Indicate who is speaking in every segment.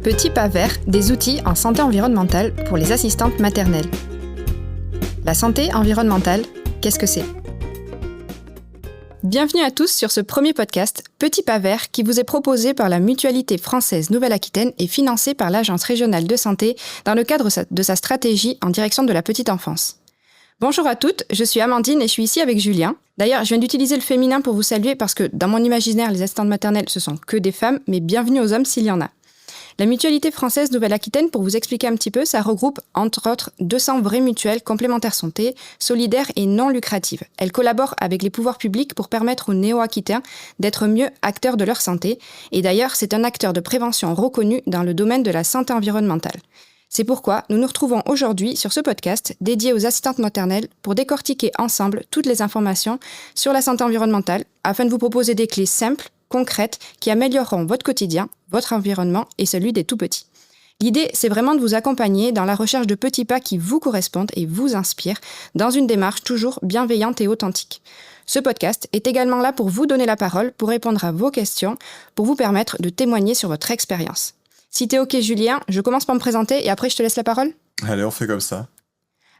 Speaker 1: Petit pas vert, des outils en santé environnementale pour les assistantes maternelles. La santé environnementale, qu'est-ce que c'est ? Bienvenue à tous sur ce premier podcast Petit pas vert qui vous est proposé par la Mutualité française Nouvelle-Aquitaine et financé par l'Agence régionale de santé dans le cadre de sa stratégie en direction de la petite enfance. Bonjour à toutes, je suis Amandine et je suis ici avec Julien. D'ailleurs, je viens d'utiliser le féminin pour vous saluer parce que dans mon imaginaire, les assistantes maternelles, ce sont que des femmes, mais bienvenue aux hommes s'il y en a. La Mutualité française Nouvelle-Aquitaine, pour vous expliquer un petit peu, ça regroupe entre autres 200 vraies mutuelles complémentaires santé, solidaires et non lucratives. Elle collabore avec les pouvoirs publics pour permettre aux néo-aquitains d'être mieux acteurs de leur santé. Et d'ailleurs, c'est un acteur de prévention reconnu dans le domaine de la santé environnementale. C'est pourquoi nous nous retrouvons aujourd'hui sur ce podcast dédié aux assistantes maternelles pour décortiquer ensemble toutes les informations sur la santé environnementale afin de vous proposer des clés simples, concrètes, qui amélioreront votre quotidien, votre environnement et celui des tout-petits. L'idée, c'est vraiment de vous accompagner dans la recherche de petits pas qui vous correspondent et vous inspirent dans une démarche toujours bienveillante et authentique. Ce podcast est également là pour vous donner la parole, pour répondre à vos questions, pour vous permettre de témoigner sur votre expérience. Si t'es OK, Julien, je commence par me présenter et après je te laisse la parole.
Speaker 2: Allez, on fait comme ça.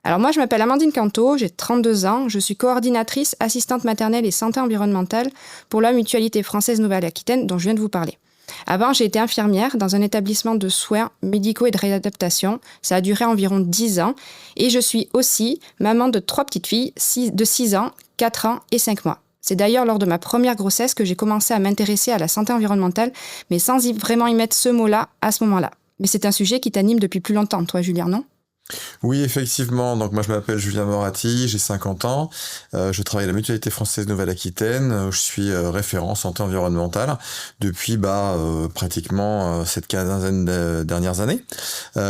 Speaker 1: Alors moi, je m'appelle Amandine Canto, j'ai 32 ans, je suis coordinatrice, assistante maternelle et santé environnementale pour la Mutualité française Nouvelle-Aquitaine dont je viens de vous parler. Avant, j'ai été infirmière dans un établissement de soins médicaux et de réadaptation. Ça a duré environ 10 ans. Et je suis aussi maman de 3 petites filles de 6 ans, 4 ans et 5 mois. C'est d'ailleurs lors de ma première grossesse que j'ai commencé à m'intéresser à la santé environnementale, mais sans vraiment y mettre ce mot-là à ce moment-là. Mais c'est un sujet qui t'anime depuis plus longtemps, toi, Julien, non ?
Speaker 2: Oui, effectivement. Donc moi, je m'appelle Julien Moratti, j'ai 50 ans. Je travaille à la Mutualité française Nouvelle-Aquitaine. Je suis référent santé environnementale depuis pratiquement cette quinzaine de dernières années.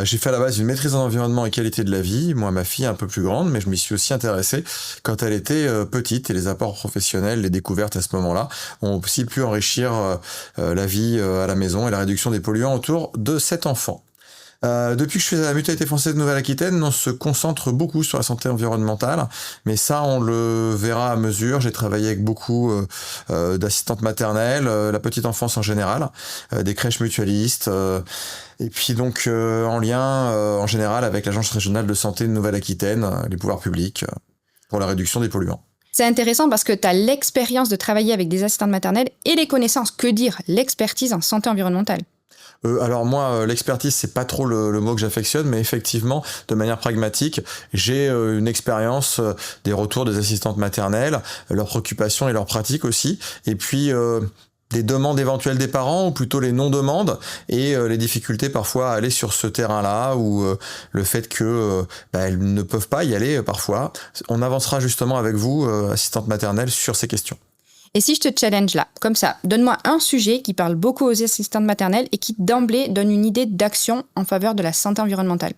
Speaker 2: J'ai fait à la base une maîtrise en environnement et qualité de la vie. Moi, ma fille est un peu plus grande, mais je m'y suis aussi intéressé quand elle était petite. Et les apports professionnels, les découvertes à ce moment-là ont aussi pu enrichir la vie à la maison et la réduction des polluants autour de cet enfant. Depuis que je suis à la Mutualité française de Nouvelle-Aquitaine, on se concentre beaucoup sur la santé environnementale, mais ça, on le verra à mesure. J'ai travaillé avec beaucoup d'assistantes maternelles, la petite enfance en général, des crèches mutualistes, et puis donc en lien en général avec l'Agence régionale de santé de Nouvelle-Aquitaine, les pouvoirs publics, pour la réduction des polluants.
Speaker 1: C'est intéressant parce que tu as l'expérience de travailler avec des assistantes maternelles et les connaissances, que dire, l'expertise en santé environnementale.
Speaker 2: Alors moi, l'expertise, c'est pas trop le mot que j'affectionne, mais effectivement, de manière pragmatique, j'ai une expérience des retours des assistantes maternelles, leurs préoccupations et leurs pratiques aussi, et puis des demandes éventuelles des parents, ou plutôt les non-demandes, et les difficultés parfois à aller sur ce terrain-là, ou le fait que elles ne peuvent pas y aller parfois. On avancera justement avec vous, assistantes maternelles, sur ces questions.
Speaker 1: Et si je te challenge là, comme ça, donne-moi un sujet qui parle beaucoup aux assistantes maternelles et qui d'emblée donne une idée d'action en faveur de la santé environnementale.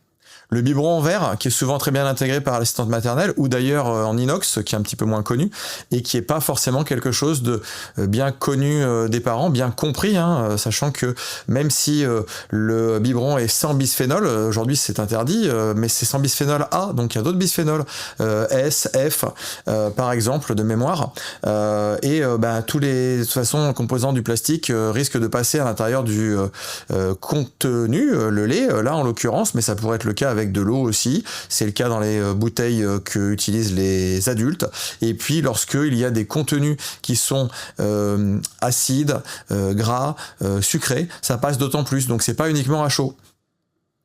Speaker 2: Le biberon en verre, qui est souvent très bien intégré par l'assistante maternelle, ou d'ailleurs en inox, qui est un petit peu moins connu, et qui est pas forcément quelque chose de bien connu des parents, bien compris, sachant que même si le biberon est sans bisphénol, aujourd'hui c'est interdit, mais c'est sans bisphénol A, donc il y a d'autres bisphénols, S, F, par exemple, de mémoire, et tous les, de toute façon, composants du plastique risquent de passer à l'intérieur du contenu, le lait, là en l'occurrence, mais ça pourrait être le cas avec de l'eau aussi, c'est le cas dans les bouteilles que utilisent les adultes, et puis lorsqu'il y a des contenus qui sont acides, gras, sucrés, ça passe d'autant plus, donc c'est pas uniquement à chaud.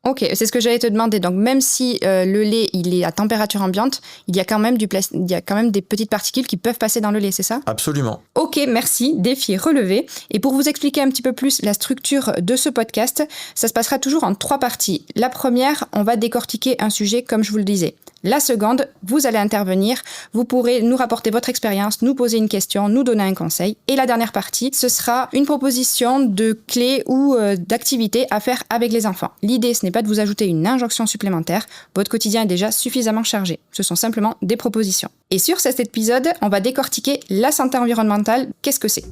Speaker 1: Ok, c'est ce que j'allais te demander. Donc même si le lait il est à température ambiante, il y a quand même il y a quand même des petites particules qui peuvent passer dans le lait, c'est ça ?
Speaker 2: Absolument.
Speaker 1: Ok, merci, défi relevé. Et pour vous expliquer un petit peu plus la structure de ce podcast, ça se passera toujours en 3 parties. La première, on va décortiquer un sujet comme je vous le disais. La seconde, vous allez intervenir, vous pourrez nous rapporter votre expérience, nous poser une question, nous donner un conseil. Et la dernière partie, ce sera une proposition de clés ou d'activités à faire avec les enfants. L'idée, ce n'est pas de vous ajouter une injonction supplémentaire, votre quotidien est déjà suffisamment chargé. Ce sont simplement des propositions. Et sur cet épisode, on va décortiquer la santé environnementale. Qu'est-ce que c'est ?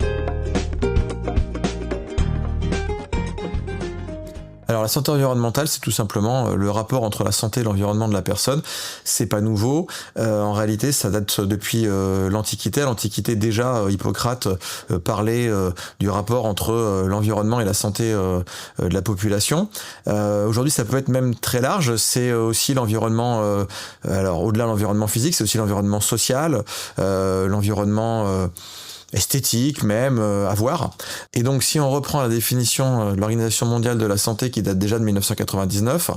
Speaker 2: Alors la santé environnementale, c'est tout simplement le rapport entre la santé et l'environnement de la personne. C'est pas nouveau. En réalité, ça date depuis l'Antiquité. À l'Antiquité, déjà, Hippocrate parlait du rapport entre l'environnement et la santé de la population. Aujourd'hui, ça peut être même très large. C'est aussi l'environnement, alors au-delà de l'environnement physique, c'est aussi l'environnement social, l'environnement esthétique même, à voir. Et donc si on reprend la définition de l'Organisation mondiale de la santé qui date déjà de 1999,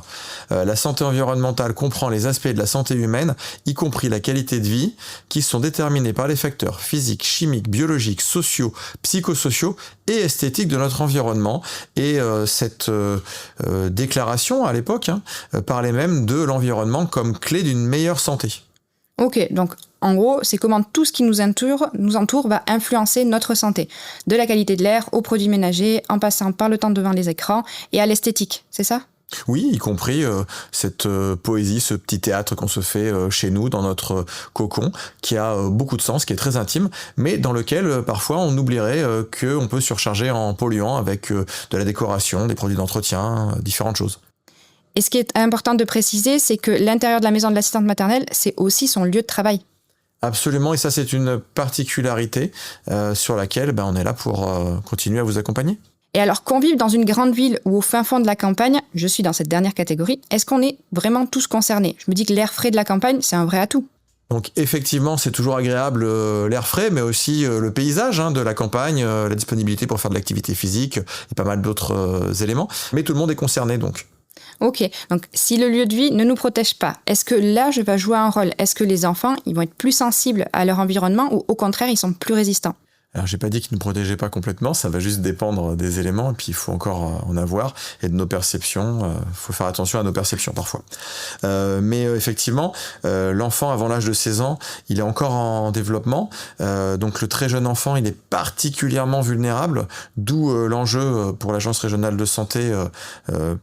Speaker 2: la santé environnementale comprend les aspects de la santé humaine, y compris la qualité de vie, qui sont déterminés par les facteurs physiques, chimiques, biologiques, sociaux, psychosociaux et esthétiques de notre environnement. Et cette déclaration à l'époque parlait même de l'environnement comme clé d'une meilleure santé.
Speaker 1: Ok, donc en gros, c'est comment tout ce qui nous entoure va influencer notre santé. De la qualité de l'air aux produits ménagers, en passant par le temps devant les écrans et à l'esthétique, c'est ça ?
Speaker 2: Oui, y compris cette poésie, ce petit théâtre qu'on se fait chez nous, dans notre cocon, qui a beaucoup de sens, qui est très intime, mais dans lequel parfois on oublierait qu'on peut surcharger en polluant avec de la décoration, des produits d'entretien, différentes choses.
Speaker 1: Et ce qui est important de préciser, c'est que l'intérieur de la maison de l'assistante maternelle, c'est aussi son lieu de travail.
Speaker 2: Absolument, et ça c'est une particularité sur laquelle on est là pour continuer à vous accompagner.
Speaker 1: Et alors qu'on vive dans une grande ville ou au fin fond de la campagne, je suis dans cette dernière catégorie, est-ce qu'on est vraiment tous concernés ? Je me dis que l'air frais de la campagne, c'est un vrai atout.
Speaker 2: Donc effectivement, c'est toujours agréable l'air frais, mais aussi le paysage de la campagne, la disponibilité pour faire de l'activité physique et pas mal d'autres éléments. Mais tout le monde est concerné donc.
Speaker 1: Ok, donc si le lieu de vie ne nous protège pas, est-ce que l'âge va jouer un rôle ? Est-ce que les enfants ils vont être plus sensibles à leur environnement ou au contraire ils sont plus résistants ?
Speaker 2: Alors j'ai pas dit qu'ils ne protégeaient pas complètement, ça va juste dépendre des éléments et puis il faut encore en avoir et de nos perceptions. Faut faire attention à nos perceptions parfois. Mais effectivement, l'enfant avant l'âge de 16 ans, il est encore en développement. Donc le très jeune enfant, il est particulièrement vulnérable, d'où l'enjeu pour l'Agence régionale de santé,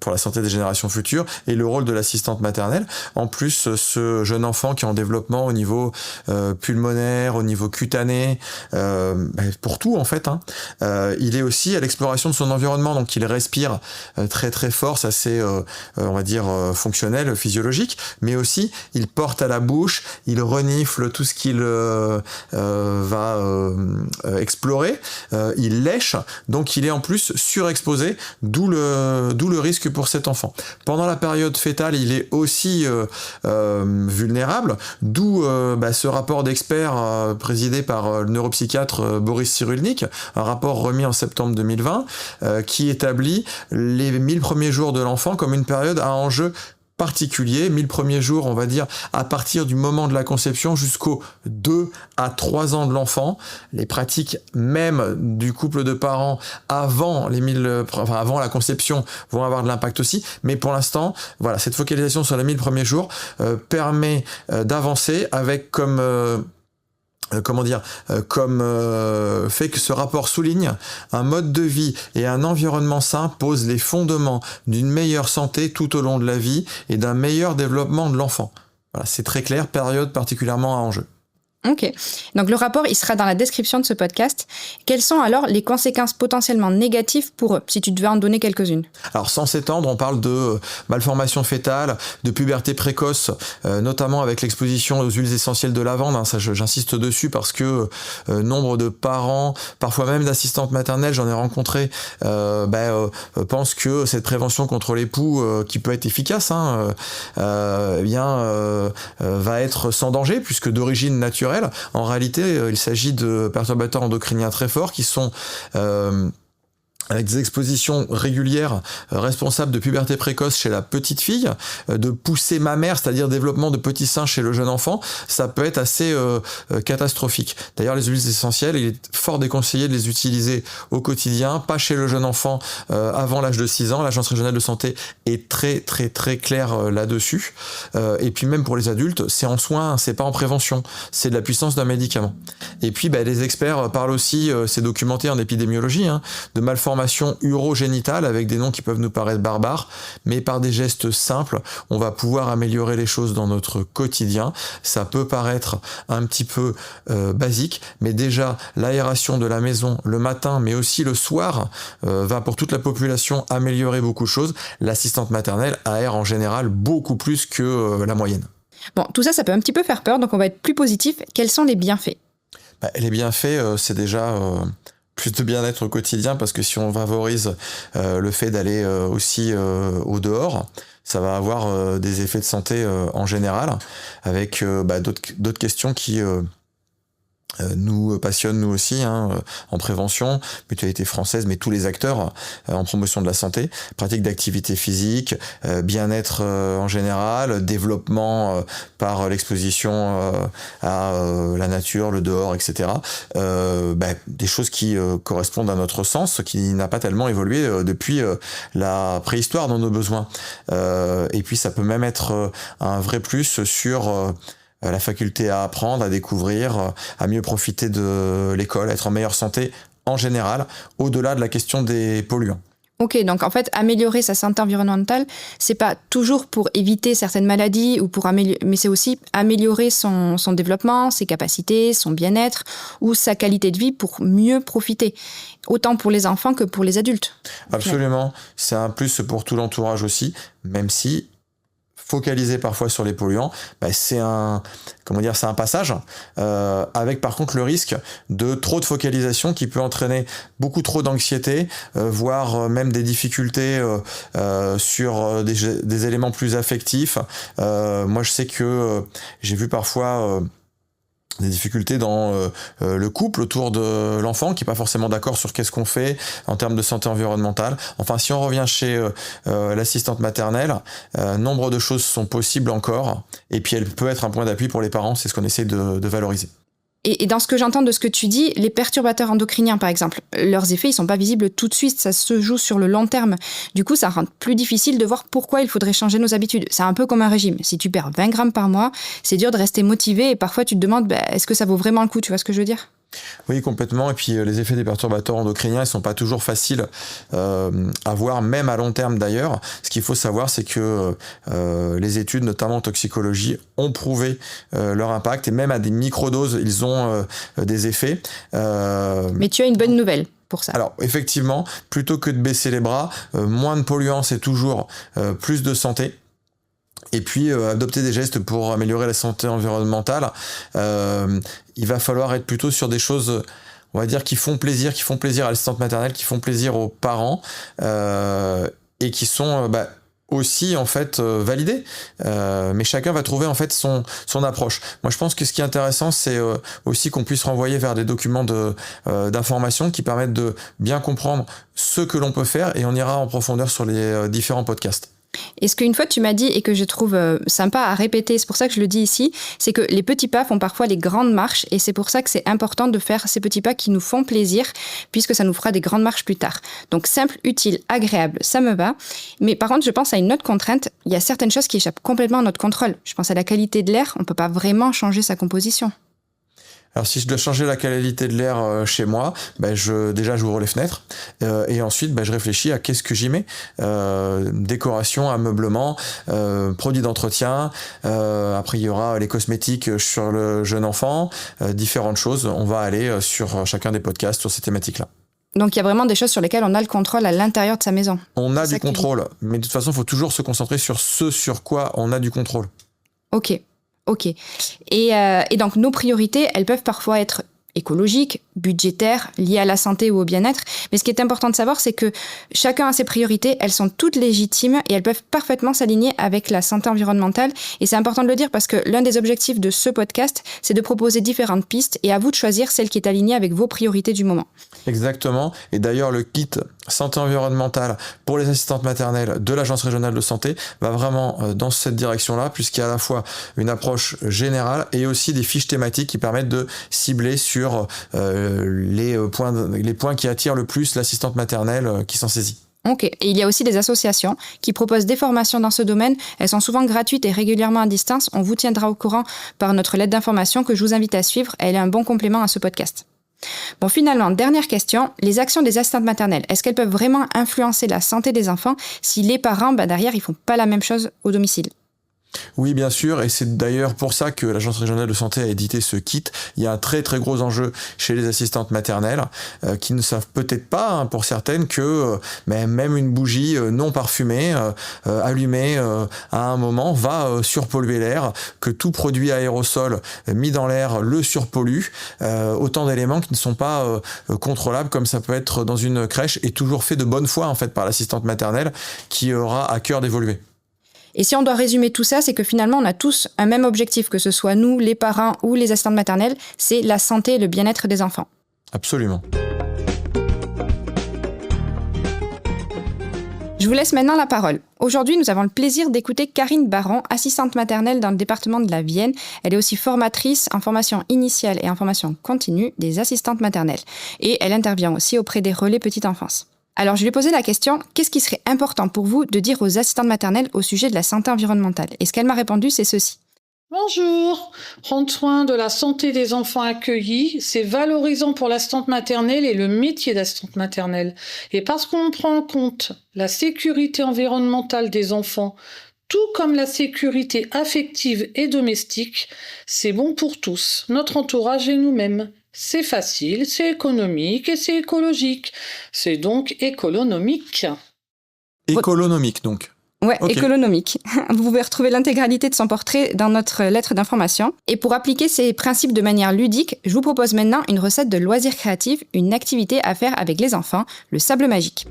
Speaker 2: pour la santé des générations futures et le rôle de l'assistante maternelle. En plus, ce jeune enfant qui est en développement au niveau pulmonaire, au niveau cutané, pour tout en fait, il est aussi à l'exploration de son environnement, donc il respire très très fort, ça c'est on va dire fonctionnel, physiologique, mais aussi il porte à la bouche, il renifle tout ce qu'il va explorer, il lèche, donc il est en plus surexposé, d'où le risque pour cet enfant. Pendant la période fœtale, il est aussi vulnérable, d'où ce rapport d'experts présidé par le neuropsychiatre Boris Cyrulnik, un rapport remis en septembre 2020 qui établit les 1000 premiers jours de l'enfant comme une période à enjeu particulier, 1000 premiers jours, on va dire, à partir du moment de la conception jusqu'aux 2 à 3 ans de l'enfant. Les pratiques même du couple de parents avant avant la conception vont avoir de l'impact aussi. Mais pour l'instant, voilà, cette focalisation sur les 1000 premiers jours permet d'avancer avec comme fait que ce rapport souligne un mode de vie et un environnement sain pose les fondements d'une meilleure santé tout au long de la vie et d'un meilleur développement de l'enfant. Voilà, c'est très clair, période particulièrement à enjeu.
Speaker 1: Ok, donc le rapport il sera dans la description de ce podcast. Quelles sont alors les conséquences potentiellement négatives pour eux, si tu devais en donner quelques-unes ?
Speaker 2: Alors sans s'étendre, on parle de malformation fœtale, de puberté précoce, notamment avec l'exposition aux huiles essentielles de lavande. Ça, j'insiste dessus parce que nombre de parents, parfois même d'assistantes maternelles, j'en ai rencontré, pensent que cette prévention contre les poux, qui peut être efficace, va être sans danger puisque d'origine naturelle. En réalité, il s'agit de perturbateurs endocriniens très forts qui sont avec des expositions régulières responsables de puberté précoce chez la petite fille, de poussée mammaire, c'est-à-dire développement de petits seins chez le jeune enfant, ça peut être assez catastrophique. D'ailleurs, les huiles essentielles, il est fort déconseillé de les utiliser au quotidien, pas chez le jeune enfant avant l'âge de 6 ans. L'Agence régionale de santé est très très très claire là-dessus. Et puis même pour les adultes, c'est en soins, c'est pas en prévention, c'est de la puissance d'un médicament. Et puis les experts parlent aussi, c'est documenté en épidémiologie, de malformations formation urogénitale avec des noms qui peuvent nous paraître barbares, mais par des gestes simples, on va pouvoir améliorer les choses dans notre quotidien. Ça peut paraître un petit peu basique, mais déjà l'aération de la maison le matin, mais aussi le soir, va pour toute la population améliorer beaucoup de choses. L'assistante maternelle aère en général beaucoup plus que la moyenne.
Speaker 1: Bon, tout ça, ça peut un petit peu faire peur, donc on va être plus positif. Quels sont les bienfaits ?
Speaker 2: Les bienfaits, c'est déjà plus de bien-être au quotidien, parce que si on favorise le fait d'aller aussi au dehors, ça va avoir des effets de santé en général, avec d'autres questions qui nous passionne nous aussi, en prévention, Mutualité française, mais tous les acteurs en promotion de la santé, pratique d'activité physique, bien-être en général, développement par l'exposition à la nature, le dehors, etc. Des choses qui correspondent à notre sens, qui n'a pas tellement évolué depuis la préhistoire dans nos besoins. Et puis ça peut même être un vrai plus sur la faculté à apprendre, à découvrir, à mieux profiter de l'école, à être en meilleure santé en général, au-delà de la question des polluants.
Speaker 1: Ok, donc en fait, améliorer sa santé environnementale, c'est pas toujours pour éviter certaines maladies, mais c'est aussi améliorer son développement, ses capacités, son bien-être ou sa qualité de vie pour mieux profiter, autant pour les enfants que pour les adultes.
Speaker 2: Absolument, c'est un plus pour tout l'entourage aussi, même si focaliser parfois sur les polluants, c'est un passage, avec par contre le risque de trop de focalisation qui peut entraîner beaucoup trop d'anxiété, voire même des difficultés sur des éléments plus affectifs. Moi je sais que j'ai vu parfois des difficultés dans le couple autour de l'enfant qui n'est pas forcément d'accord sur qu'est-ce qu'on fait en termes de santé environnementale. Enfin, si on revient chez l'assistante maternelle, nombre de choses sont possibles encore, et puis elle peut être un point d'appui pour les parents, c'est ce qu'on essaie de valoriser.
Speaker 1: Et dans ce que j'entends de ce que tu dis, les perturbateurs endocriniens, par exemple, leurs effets, ils sont pas visibles tout de suite, ça se joue sur le long terme. Du coup, ça rend plus difficile de voir pourquoi il faudrait changer nos habitudes. C'est un peu comme un régime. Si tu perds 20 grammes par mois, c'est dur de rester motivé et parfois tu te demandes, est-ce que ça vaut vraiment le coup, tu vois ce que je veux dire ?
Speaker 2: Oui, complètement. Et puis les effets des perturbateurs endocriniens, ils sont pas toujours faciles à voir, même à long terme d'ailleurs. Ce qu'il faut savoir, c'est que les études, notamment en toxicologie, ont prouvé leur impact, et même à des microdoses, ils ont des effets.
Speaker 1: Mais tu as une bonne nouvelle pour ça.
Speaker 2: Alors effectivement, plutôt que de baisser les bras, moins de polluants, c'est toujours plus de santé. Et puis adopter des gestes pour améliorer la santé environnementale. Il va falloir être plutôt sur des choses, on va dire, qui font plaisir à l'assistante maternelle, qui font plaisir aux parents, et qui sont aussi en fait validées. Mais chacun va trouver en fait son approche. Moi je pense que ce qui est intéressant, c'est aussi qu'on puisse renvoyer vers des documents d'information qui permettent de bien comprendre ce que l'on peut faire, et on ira en profondeur sur les différents podcasts.
Speaker 1: Et ce qu'une fois tu m'as dit et que je trouve sympa à répéter, c'est pour ça que je le dis ici, c'est que les petits pas font parfois les grandes marches, et c'est pour ça que c'est important de faire ces petits pas qui nous font plaisir, puisque ça nous fera des grandes marches plus tard. Donc simple, utile, agréable, ça me va. Mais par contre, je pense à une autre contrainte, il y a certaines choses qui échappent complètement à notre contrôle. Je pense à la qualité de l'air, on ne peut pas vraiment changer sa composition.
Speaker 2: Alors si je dois changer la qualité de l'air chez moi, j'ouvre les fenêtres, et ensuite je réfléchis à qu'est-ce que j'y mets, décoration, ameublement, produits d'entretien, après il y aura les cosmétiques sur le jeune enfant, différentes choses. On va aller sur chacun des podcasts sur ces thématiques-là.
Speaker 1: Donc il y a vraiment des choses sur lesquelles on a le contrôle à l'intérieur de sa maison.
Speaker 2: On a du contrôle, mais de toute façon il faut toujours se concentrer sur ce sur quoi on a du contrôle.
Speaker 1: Ok. Et donc, nos priorités, elles peuvent parfois être écologiques, budgétaires, liées à la santé ou au bien-être. Mais ce qui est important de savoir, c'est que chacun a ses priorités, elles sont toutes légitimes et elles peuvent parfaitement s'aligner avec la santé environnementale. Et c'est important de le dire parce que l'un des objectifs de ce podcast, c'est de proposer différentes pistes et à vous de choisir celle qui est alignée avec vos priorités du moment.
Speaker 2: Exactement. Et d'ailleurs, le kit santé environnementale pour les assistantes maternelles de l'Agence régionale de santé va vraiment dans cette direction-là, puisqu'il y a à la fois une approche générale et aussi des fiches thématiques qui permettent de cibler sur les points qui attirent le plus l'assistante maternelle qui s'en saisit.
Speaker 1: Ok. Et il y a aussi des associations qui proposent des formations dans ce domaine. Elles sont souvent gratuites et régulièrement à distance. On vous tiendra au courant par notre lettre d'information que je vous invite à suivre. Elle est un bon complément à ce podcast. Bon, finalement, dernière question, les actions des assistantes maternelles, est-ce qu'elles peuvent vraiment influencer la santé des enfants si les parents, derrière, ils font pas la même chose au domicile ?
Speaker 2: Oui, bien sûr, et c'est d'ailleurs pour ça que l'Agence régionale de santé a édité ce kit. Il y a un très très gros enjeu chez les assistantes maternelles qui ne savent peut-être pas, pour certaines, que même une bougie non parfumée, allumée à un moment, va surpolluer l'air, que tout produit aérosol mis dans l'air le surpollue. Autant d'éléments qui ne sont pas contrôlables, comme ça peut être dans une crèche, et toujours fait de bonne foi en fait par l'assistante maternelle qui aura à cœur d'évoluer.
Speaker 1: Et si on doit résumer tout ça, c'est que finalement, on a tous un même objectif, que ce soit nous, les parents ou les assistantes maternelles, c'est la santé et le bien-être des enfants.
Speaker 2: Absolument.
Speaker 1: Je vous laisse maintenant la parole. Aujourd'hui, nous avons le plaisir d'écouter Karine Baron, assistante maternelle dans le département de la Vienne. Elle est aussi formatrice en formation initiale et en formation continue des assistantes maternelles. Et elle intervient aussi auprès des relais petite enfance. Alors, je lui ai posé la question, qu'est-ce qui serait important pour vous de dire aux assistantes maternelles au sujet de la santé environnementale ? Et ce qu'elle m'a répondu, c'est ceci.
Speaker 3: Bonjour. Prendre soin de la santé des enfants accueillis, c'est valorisant pour l'assistante maternelle et le métier d'assistante maternelle. Et parce qu'on prend en compte la sécurité environnementale des enfants, tout comme la sécurité affective et domestique, c'est bon pour tous, notre entourage et nous-mêmes. C'est facile, c'est économique et c'est écologique. C'est donc écolonomique.
Speaker 2: Écolonomique, donc.
Speaker 1: Ouais,
Speaker 2: Okay.
Speaker 1: Écolonomique. Vous pouvez retrouver l'intégralité de son portrait dans notre lettre d'information. Et pour appliquer ces principes de manière ludique, je vous propose maintenant une recette de loisirs créatifs, une activité à faire avec les enfants, le sable magique.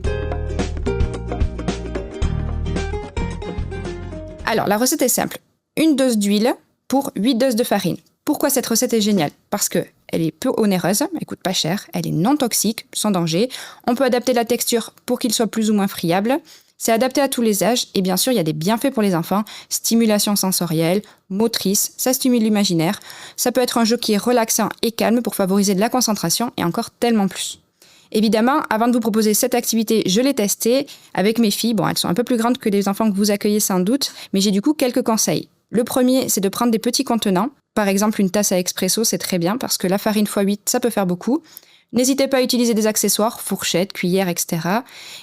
Speaker 1: Alors, la recette est simple. 1 dose d'huile pour 8 doses de farine. Pourquoi cette recette est géniale ? Parce qu'elle est peu onéreuse, elle coûte pas cher, elle est non toxique, sans danger. On peut adapter la texture pour qu'il soit plus ou moins friable. C'est adapté à tous les âges et bien sûr, il y a des bienfaits pour les enfants. Stimulation sensorielle, motrice, ça stimule l'imaginaire. Ça peut être un jeu qui est relaxant et calme pour favoriser de la concentration et encore tellement plus. Évidemment, avant de vous proposer cette activité, je l'ai testée avec mes filles. Bon, elles sont un peu plus grandes que les enfants que vous accueillez sans doute, mais j'ai du coup quelques conseils. Le premier, c'est de prendre des petits contenants. Par exemple, une tasse à expresso, c'est très bien parce que la farine x8, ça peut faire beaucoup. N'hésitez pas à utiliser des accessoires, fourchettes, cuillères, etc.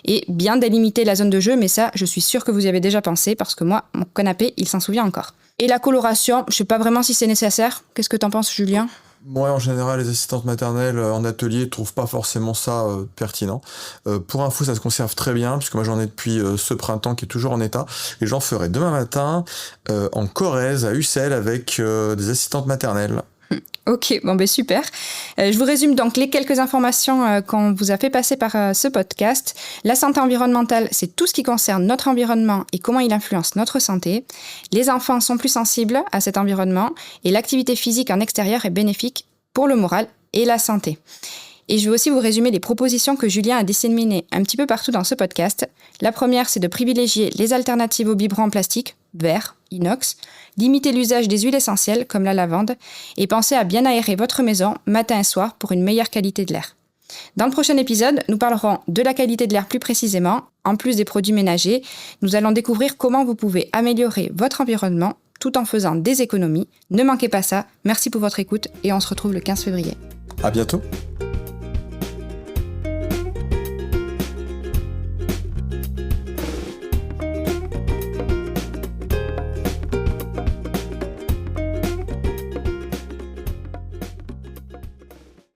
Speaker 1: Et bien délimiter la zone de jeu, mais ça, je suis sûre que vous y avez déjà pensé parce que moi, mon canapé, il s'en souvient encore. Et la coloration, je sais pas vraiment si c'est nécessaire. Qu'est-ce que t'en penses, Julien ?
Speaker 2: Moi, en général, les assistantes maternelles en atelier ne trouvent pas forcément ça pertinent. Pour info, ça se conserve très bien, puisque moi j'en ai depuis ce printemps qui est toujours en état. Et j'en ferai demain matin en Corrèze, à Ussel, avec des assistantes maternelles.
Speaker 1: Ok, bon super. Je vous résume donc les quelques informations qu'on vous a fait passer par ce podcast. La santé environnementale, c'est tout ce qui concerne notre environnement et comment il influence notre santé. Les enfants sont plus sensibles à cet environnement et l'activité physique en extérieur est bénéfique pour le moral et la santé. Et je vais aussi vous résumer les propositions que Julien a disséminées un petit peu partout dans ce podcast. La première, c'est de privilégier les alternatives aux biberons en plastique, verre, inox, limiter l'usage des huiles essentielles comme la lavande et pensez à bien aérer votre maison matin et soir pour une meilleure qualité de l'air. Dans le prochain épisode, nous parlerons de la qualité de l'air plus précisément. En plus des produits ménagers, nous allons découvrir comment vous pouvez améliorer votre environnement tout en faisant des économies. Ne manquez pas ça. Merci pour votre écoute et on se retrouve le 15 février.
Speaker 2: À bientôt.